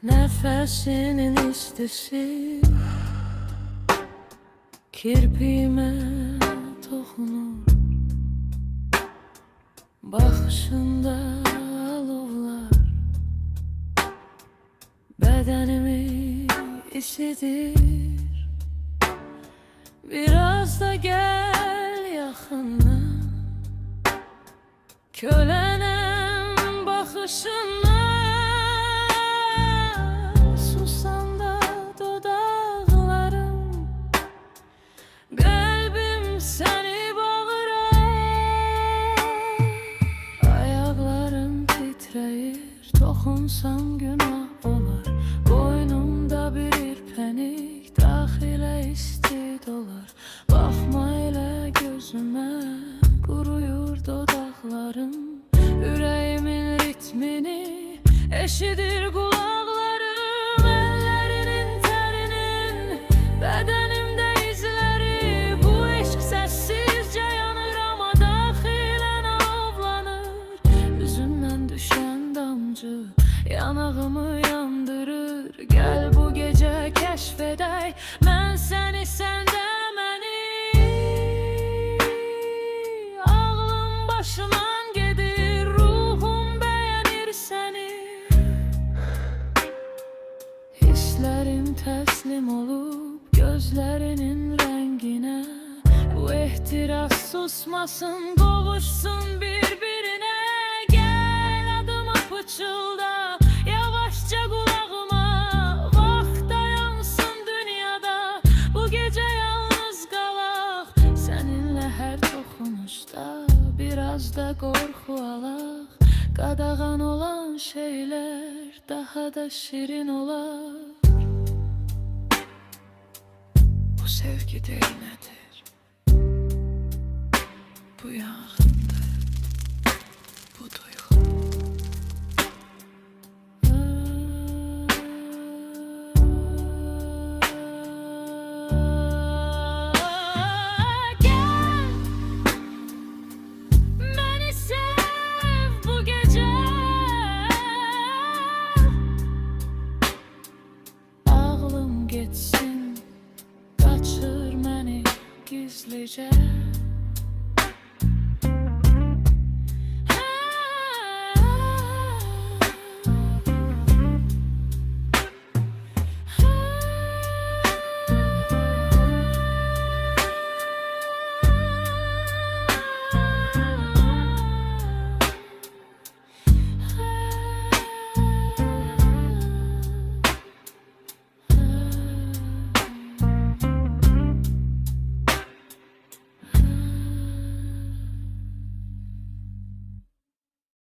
Nefesinin istisi kirpiğime dokunur, bakışında alovlar bedenimi isidir. Biraz da gel yakına, kölenem bakışına. Dokunsam günah olar, boynumda bir irpenik, daxile isti dolar. Bakma elə gözüme, quruyur dodaqlarım, yüreğimin ritmini eşidir kulaklarım. Ellerinin terinin bedenimde izleri, bu eşk sessizce yanır ama daxilen avlanır. Üzümden düşen damcı yanağımı yandırır. Gel bu gece keşfedey, mən seni, sen de məni. Ağlım başımdan gedir, ruhum beğenir seni. Hislerim teslim olup gözlerinin rengine, bu ehtiras susmasın, kavuşsun birbirine. Gel adıma pıçılda, yavaşça kulağıma, vaxt dayansın dünyada, bu gece yalnız qalaq. Seninle her dokunuşta biraz da korku alaq. Qadağan olan şeyler daha da şirin olar. Bu sevgi değil nedir? Bu yağ